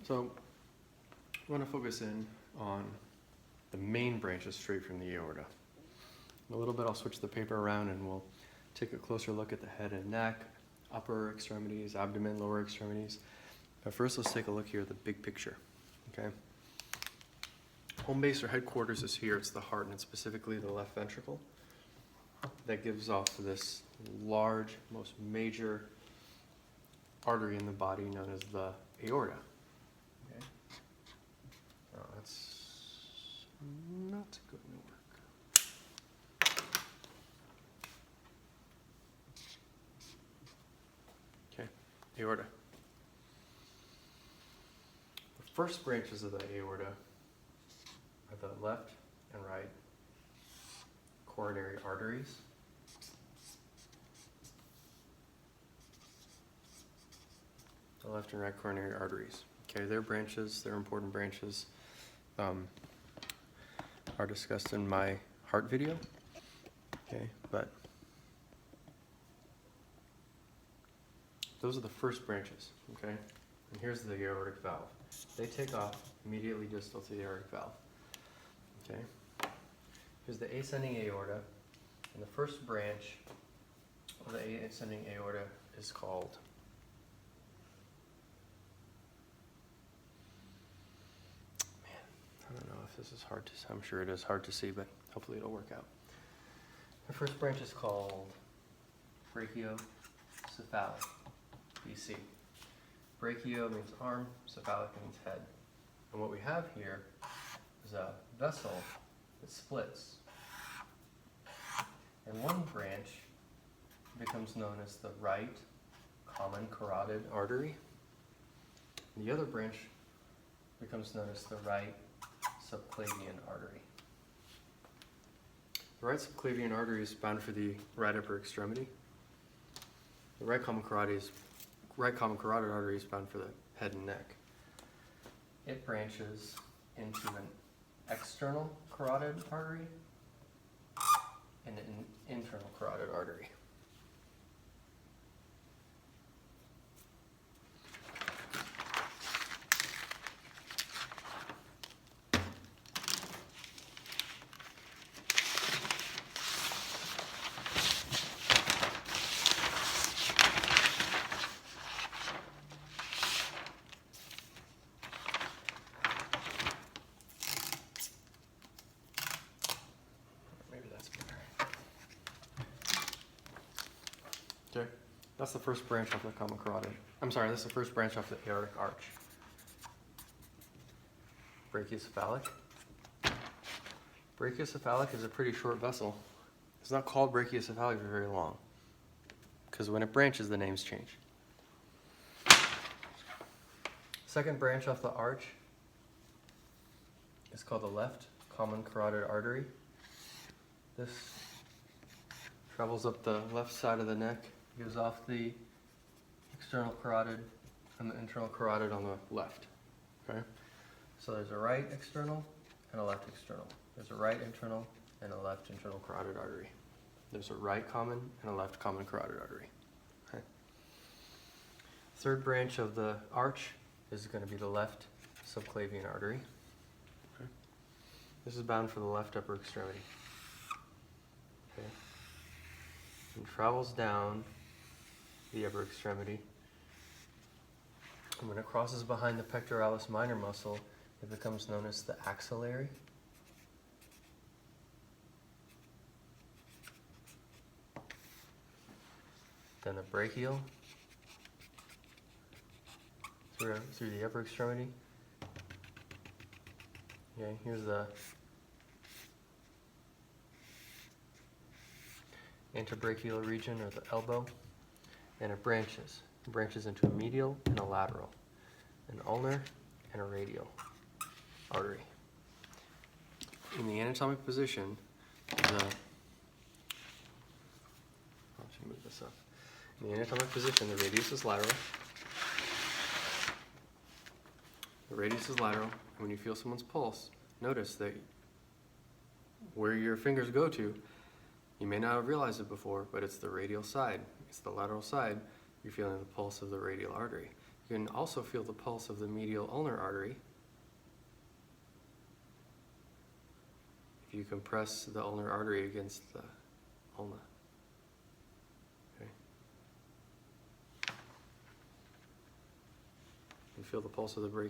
So I want to focus in on the main branches straight from the aorta. In a little bit I'll switch the paper around and we'll take a closer look at the head and neck, upper extremities, abdomen, lower extremities. But first let's take a look here at the big picture, okay? Home base or headquarters is here. It's the heart, and it's specifically the left ventricle that gives off this large, most major artery in the body known as the aorta. Okay. Oh, that's not going to work. Okay, aorta. The first branches of the aorta are the left and right coronary arteries. The left and right coronary arteries. Okay, their branches, their important branches, are discussed in my heart video. Okay, but those are the first branches, okay? And here's the aortic valve. They take off immediately distal to the aortic valve. Okay, here's the ascending aorta, and the first branch of the ascending aorta is called I don't know if this is hard to see. I'm sure it is hard to see, but hopefully it'll work out. The first branch is called brachiocephalic, BC. Brachio means arm, cephalic means head. And what we have here is a vessel that splits. And one branch becomes known as the right common carotid artery. And the other branch becomes known as the right subclavian artery. The right subclavian artery is bound for the right upper extremity. The right common carotid artery is bound for the head and neck. It branches into an external carotid artery and an internal carotid artery. Okay, that's the first branch off the common carotid. I'm sorry, that's the first branch off the aortic arch. Brachiocephalic. Brachiocephalic is a pretty short vessel. It's not called brachiocephalic for very long, because when it branches, the names change. Second branch off the arch is called the left common carotid artery. This travels up the left side of the neck, gives off the external carotid and the internal carotid on the left. Okay? So there's a right external and a left external. There's a right internal and a left internal carotid artery. There's a right common and a left common carotid artery. Okay? Third branch of the arch is going to be the left subclavian artery. Okay? This is bound for the left upper extremity. Okay? And travels down the upper extremity. And when it crosses behind the pectoralis minor muscle, it becomes known as the axillary. Then the brachial through the upper extremity. Okay, here's the antebrachial region, or the elbow, and it branches. It branches into a medial and a lateral, an ulnar and a radial artery. In the anatomic position, I'll move this up. In the anatomic position, the radius is lateral. The radius is lateral, and when you feel someone's pulse, notice that where your fingers go to, you may not have realized it before, but it's the radial side. It's the lateral side. You're feeling the pulse of the radial artery. You can also feel the pulse of the medial ulnar artery. If you compress the ulnar artery against the ulna. Okay. You feel the pulse of the brachial